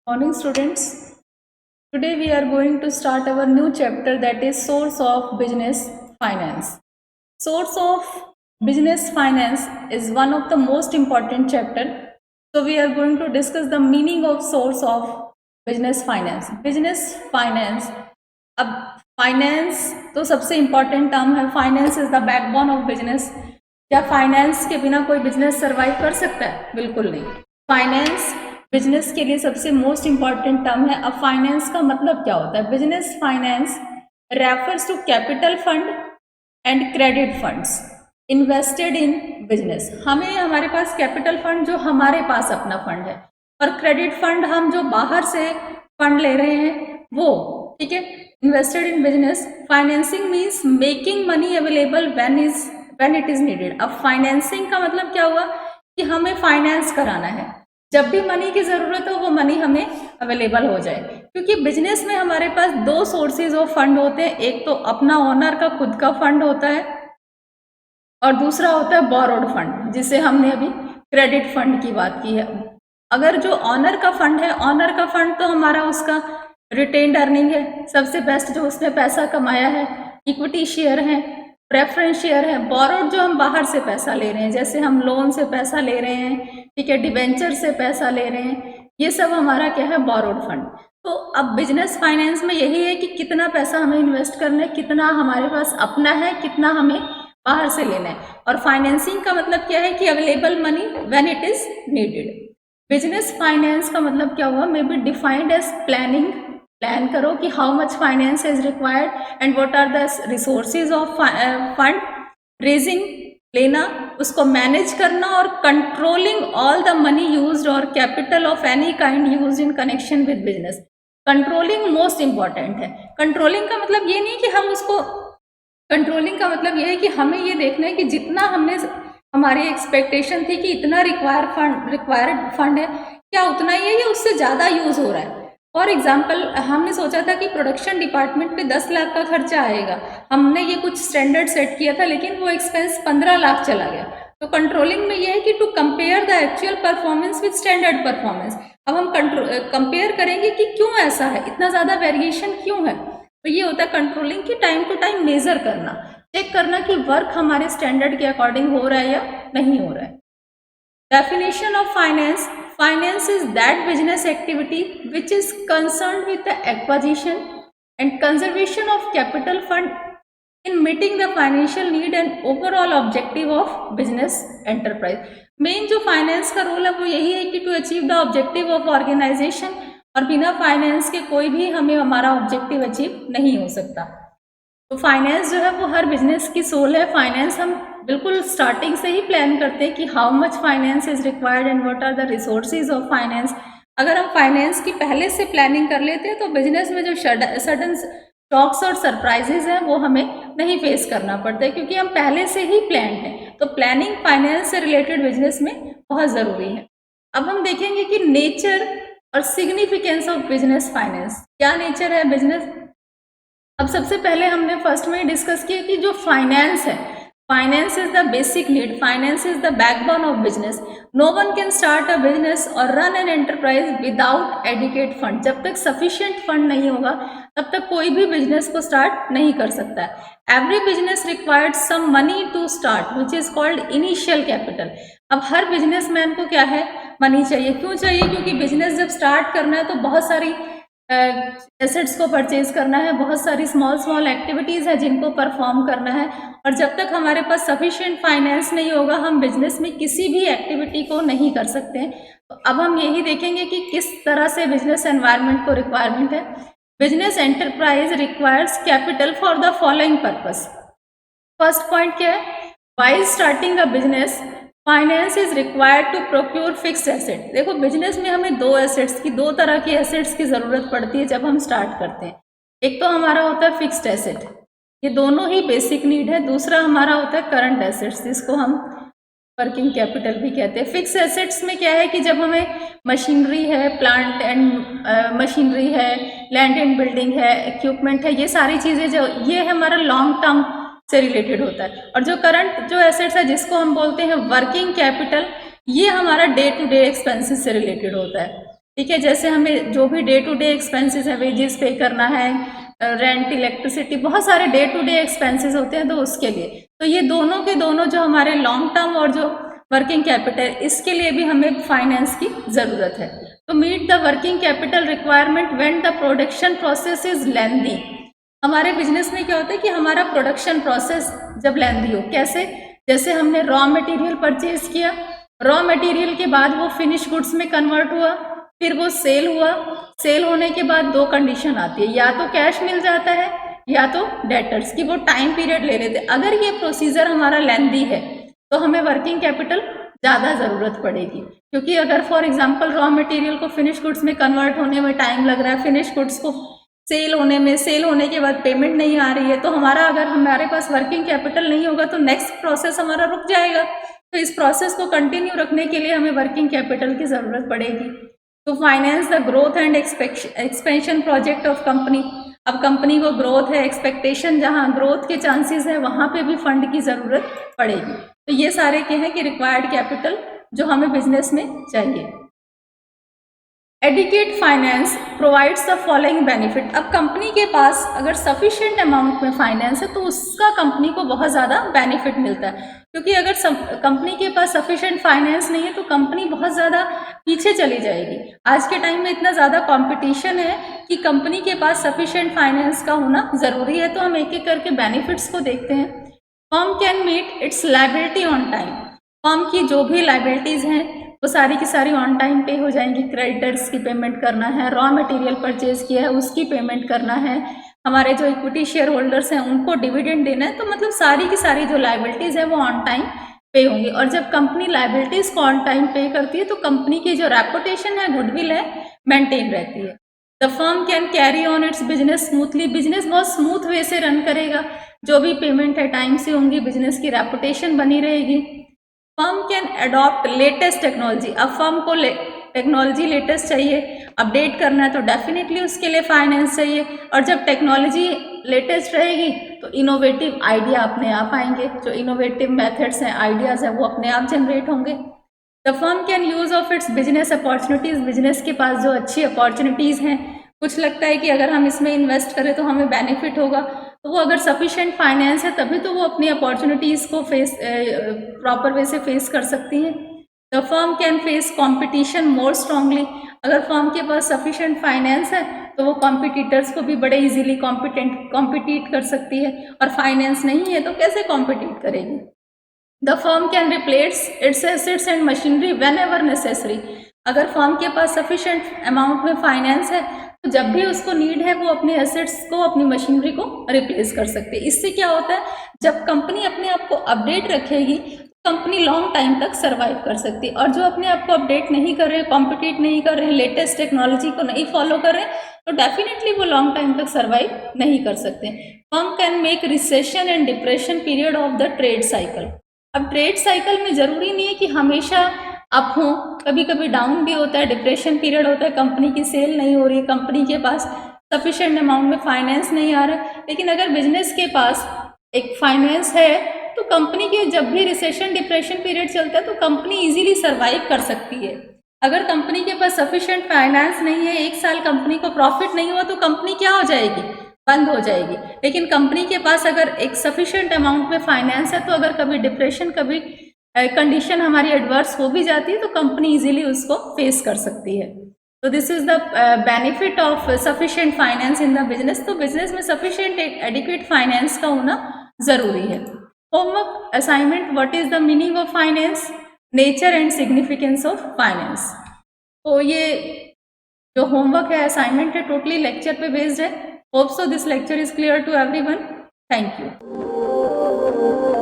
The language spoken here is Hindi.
Morning students. Today we are going to start our new chapter, that is source of business finance. Source of business finance is one of the most important chapter. So we are going to discuss the meaning of source of business finance. Business finance. अब फाइनेंस तो सबसे इम्पॉर्टेंट टर्म है. Finance is the backbone of business. क्या फाइनेंस के बिना कोई बिजनेस सर्वाइव कर सकता है? बिल्कुल नहीं. फाइनेंस बिजनेस के लिए सबसे मोस्ट इम्पॉर्टेंट टर्म है. अब फाइनेंस का मतलब क्या होता है? Business finance refers to capital fund and credit funds invested in business. हमें हमारे पास कैपिटल फंड जो हमारे पास अपना फंड है, और क्रेडिट फंड हम जो बाहर से फंड ले रहे हैं वो. ठीक है. Invested in business. Financing means making money available when it is needed. अब फाइनेंसिंग का मतलब क्या हुआ कि हमें फाइनेंस कराना है. जब भी मनी की जरूरत हो वो मनी हमें अवेलेबल हो जाए, क्योंकि बिजनेस में हमारे पास दो सोर्सेज ऑफ फंड होते हैं. एक तो अपना ओनर का खुद का फंड होता है, और दूसरा होता है बोरोड फंड, जिसे हमने अभी क्रेडिट फंड की बात की है. अगर जो ऑनर का फंड है, ऑनर का फंड तो हमारा उसका रिटेन्ड अर्निंग है, सबसे बेस्ट जो उसने पैसा कमाया है. इक्विटी शेयर है, प्रेफरेंस शेयर है. बोरोड जो हम बाहर से पैसा ले रहे हैं, जैसे हम लोन से पैसा ले रहे हैं, ठीक है, डिवेंचर से पैसा ले रहे हैं, ये सब हमारा क्या है? Borrowed fund. तो अब बिजनेस फाइनेंस में यही है कि कितना पैसा हमें इन्वेस्ट करना है, कितना हमारे पास अपना है, कितना हमें बाहर से लेना है. और फाइनेंसिंग का मतलब क्या है कि available money when it is needed. Business finance का मतलब क्या हुआ? May be defined as planning. Plan करो कि how much finance is required and what are the resources of fund. Raising लेना, उसको मैनेज करना, और controlling all the money used और capital of any kind used in connection with business. Controlling most important है. कंट्रोलिंग का मतलब ये नहीं कि हम उसको, कंट्रोलिंग का मतलब ये है कि हमें ये देखना है कि जितना हमने, हमारी एक्सपेक्टेशन थी कि इतना रिक्वायर्ड फंड है, क्या उतना ही है या उससे ज़्यादा यूज़ हो रहा है. फॉर एग्जाम्पल, हमने सोचा था कि प्रोडक्शन डिपार्टमेंट पे 10 लाख का खर्चा आएगा. हमने ये कुछ स्टैंडर्ड सेट किया था, लेकिन वो एक्सपेंस 15 लाख चला गया. तो कंट्रोलिंग में ये है कि to compare the actual performance with standard performance. अब हम कंपेयर करेंगे कि क्यों ऐसा है, इतना ज़्यादा वेरिएशन क्यों है. तो ये होता है कंट्रोलिंग की टाइम टू टाइम मेजर करना, चेक करना कि वर्क हमारे स्टैंडर्ड के अकॉर्डिंग हो रहा है या नहीं हो रहा है. Definition of finance. Finance is that business activity which is concerned with the acquisition and conservation of capital fund in meeting the financial need and overall objective of business enterprise. Main जो फाइनेंस का रोल है वो यही है कि to achieve the objective of organisation, और बिना फाइनेंस के कोई भी हमें हमारा ऑब्जेक्टिव अचीव नहीं हो सकता. तो फाइनेंस जो है वो हर बिजनेस की सोल है. फाइनेंस हम बिल्कुल स्टार्टिंग से ही प्लान करते हैं कि how much finance is required and what are the resources of finance. अगर हम फाइनेंस की पहले से प्लानिंग कर लेते हैं तो बिजनेस में जो सडन शॉक्स और सरप्राइजेज हैं वो हमें नहीं फेस करना पड़ता है, क्योंकि हम पहले से ही प्लान हैं. तो प्लानिंग फाइनेंस से रिलेटेड बिजनेस में बहुत ज़रूरी है. अब हम देखेंगे कि नेचर और सिग्निफिकेंस ऑफ बिजनेस फाइनेंस. क्या नेचर है बिजनेस? अब सबसे पहले हमने फर्स्ट में डिस्कस किया कि जो फाइनेंस है, finance is the basic need, finance is the backbone of business. No one can start a business or run an enterprise without adequate fund. जब तक सफिशिएंट फंड नहीं होगा तब तक कोई भी बिजनेस को स्टार्ट नहीं कर सकता है. Every business required some money to start which is called initial capital. अब हर बिजनेसमैन को क्या है? मनी चाहिए. क्यों चाहिए? क्योंकि बिजनेस जब स्टार्ट करना है तो बहुत सारी एसेट्स को परचेज करना है, बहुत सारी स्मॉल एक्टिविटीज़ है जिनको परफॉर्म करना है, और जब तक हमारे पास सफिशिएंट फाइनेंस नहीं होगा हम बिजनेस में किसी भी एक्टिविटी को नहीं कर सकते हैं. तो अब हम यही देखेंगे कि किस तरह से बिजनेस एनवायरनमेंट को रिक्वायरमेंट है. Business enterprise requires capital for the following purpose. First point क्या है? While starting a business finance is required to procure fixed asset. देखो बिजनेस में हमें दो तरह की एसेट्स की ज़रूरत पड़ती है जब हम स्टार्ट करते हैं. एक तो हमारा होता है फिक्स्ड एसेट, ये दोनों ही बेसिक नीड है. दूसरा हमारा होता है करंट एसेट्स, जिसको हम वर्किंग कैपिटल भी कहते हैं. फिक्स एसेट्स में क्या है कि जब हमें मशीनरी है, प्लांट एंड मशीनरी है, लैंड एंड बिल्डिंग है, इक्विपमेंट है, ये सारी चीज़ें जो ये हमारा लॉन्ग टर्म से रिलेटेड होता है. और जो करंट जो एसेट्स है जिसको हम बोलते हैं वर्किंग कैपिटल, ये हमारा डे टू डे एक्सपेंसेस से रिलेटेड होता है. ठीक है, जैसे हमें जो भी डे टू डे एक्सपेंसेस है, वेजेस पे करना है, रेंट, इलेक्ट्रिसिटी, बहुत सारे डे टू डे एक्सपेंसेस होते हैं, तो उसके लिए तो ये दोनों के दोनों जो हमारे लॉन्ग टर्म और जो वर्किंग कैपिटल, इसके लिए भी हमें फाइनेंस की ज़रूरत है। तो meet the working capital requirement when the production process is lengthy. हमारे बिजनेस में क्या होता है कि हमारा प्रोडक्शन प्रोसेस जब लेंदी हो, कैसे, जैसे हमने रॉ मटेरियल परचेज किया, रॉ मटेरियल के बाद वो फिनिश गुड्स में कन्वर्ट हुआ, फिर वो सेल हुआ, सेल होने के बाद दो कंडीशन आती है, या तो कैश मिल जाता है या तो डेटर्स की वो टाइम पीरियड ले लेते। अगर ये प्रोसीजर हमारा लेंदी है तो हमें वर्किंग कैपिटल ज़्यादा ज़रूरत पड़ेगी, क्योंकि अगर फॉर एग्जांपल रॉ मटेरियल को फिनिश गुड्स में कन्वर्ट होने में टाइम लग रहा है, फिनिश गुड्स को सेल होने में, सेल होने के बाद पेमेंट नहीं आ रही है, तो अगर हमारे पास वर्किंग कैपिटल नहीं होगा तो नेक्स्ट प्रोसेस हमारा रुक जाएगा। तो इस प्रोसेस को कंटिन्यू रखने के लिए हमें वर्किंग कैपिटल की ज़रूरत पड़ेगी। तो finance the growth and expansion project of company. अब कंपनी को ग्रोथ है, एक्सपेक्टेशन, जहाँ ग्रोथ के चांसेस है वहाँ पे भी फंड की ज़रूरत पड़ेगी। तो ये सारे क्या है कि रिक्वायर्ड कैपिटल जो हमें बिजनेस में चाहिए। Adequate finance provides the following benefit. अब कंपनी के पास अगर सफिशिएंट अमाउंट में फाइनेंस है तो उसका कंपनी को बहुत ज़्यादा बेनिफिट मिलता है, क्योंकि अगर कंपनी के पास सफिशिएंट फाइनेंस नहीं है तो कंपनी बहुत ज़्यादा पीछे चली जाएगी। आज के टाइम में इतना ज़्यादा कंपटीशन है कि कंपनी के पास सफिशिएंट फाइनेंस का होना ज़रूरी है। तो हम एक एक करके बेनिफिट्स को देखते हैं। Firm can meet its liability on time. Firm की जो भी लायबिलिटीज़ हैं वो सारी की सारी ऑन टाइम पे हो जाएंगी। क्रेडिटर्स की पेमेंट करना है, रॉ मटेरियल परचेज किया है उसकी पेमेंट करना है, हमारे जो इक्विटी शेयर होल्डर्स हैं उनको डिविडेंड देना है। तो मतलब सारी की सारी जो लायबिलिटीज़ है वो ऑन टाइम पे होंगी। और जब कंपनी लायबिलिटीज़ को ऑन टाइम पे करती है तो कंपनी की जो रेपुटेशन है, गुडविल है, मेंटेन रहती है। The firm can carry on it's business smoothly. Business बहुत स्मूथ वे से रन करेगा, जो भी पेमेंट है टाइम से होंगी, बिजनेस की रेपुटेशन बनी रहेगी। Firm can adopt latest technology. अब फर्म को टेक्नोलॉजी लेटेस्ट चाहिए, अपडेट करना है, तो डेफिनेटली उसके लिए फाइनेंस चाहिए। और जब टेक्नोलॉजी लेटेस्ट रहेगी तो इनोवेटिव आइडिया अपने आप आएंगे, जो इनोवेटिव मेथड्स हैं, आइडियाज़ हैं, वो अपने आप जनरेट होंगे। The firm can use of its business opportunities. Business के पास जो अच्छी अपॉर्चुनिटीज़ हैं, कुछ लगता है कि अगर हम इसमें इन्वेस्ट करें तो हमें बेनिफिट होगा, तो वो अगर सफिशिएंट फाइनेंस है तभी तो वो अपनी अपॉर्चुनिटीज़ को प्रॉपर वे से फेस कर सकती हैं। The firm can face competition more strongly. अगर फर्म के पास सफिशिएंट फाइनेंस है तो वो कॉम्पिटिटर्स को भी बड़े इजीली कॉम्पिटिट कर सकती है, और फाइनेंस नहीं है तो कैसे कॉम्पिटिट करेगी। The firm can replace its assets and machinery when ever necessary. अगर फर्म के पास सफिशिएंट अमाउंट में फाइनेंस है तो जब भी उसको नीड है वो अपने एसेट्स को, अपनी मशीनरी को रिप्लेस कर सकते हैं। इससे क्या होता है, जब कंपनी अपने आप को अपडेट रखेगी तो कंपनी लॉन्ग टाइम तक सर्वाइव कर सकती है। और जो अपने आप को अपडेट नहीं कर रहे हैं, कॉम्पिटिट नहीं कर रहे हैं, लेटेस्ट टेक्नोलॉजी को नहीं फॉलो कर रहे हैं, तो डेफिनेटली वो लॉन्ग टाइम तक सर्वाइव नहीं कर सकते। Firm can make recession and depression period of the trade cycle. अब ट्रेड साइकिल में ज़रूरी नहीं है कि हमेशा अप हो, कभी कभी डाउन भी होता है, डिप्रेशन पीरियड होता है, कंपनी की सेल नहीं हो रही, कंपनी के पास सफिशिएंट अमाउंट में फाइनेंस नहीं आ रहा। लेकिन अगर बिजनेस के पास एक फाइनेंस है तो कंपनी के जब भी रिसेशन, डिप्रेशन पीरियड चलता है तो कंपनी इजीली सर्वाइव कर सकती है। अगर कंपनी के पास सफिशिएंट फाइनेंस नहीं है, एक साल कंपनी को प्रॉफिट नहीं हुआ तो कंपनी क्या हो जाएगी, बंद हो जाएगी। लेकिन कंपनी के पास अगर एक सफिशिएंट अमाउंट में फाइनेंस है तो अगर कभी डिप्रेशन, कभी कंडीशन हमारी एडवर्स हो भी जाती है तो कंपनी इजीली उसको फेस कर सकती है। तो this is the benefit of sufficient finance in the business. तो बिजनेस में सफिशिएंट एडिक्वेट फाइनेंस का होना ज़रूरी है। Homework assignment, what is the meaning of finance, nature and significance of finance. तो ये जो होमवर्क है, असाइनमेंट है, टोटली लेक्चर पे बेस्ड है। Hope so this lecture is clear to everyone. Thank you.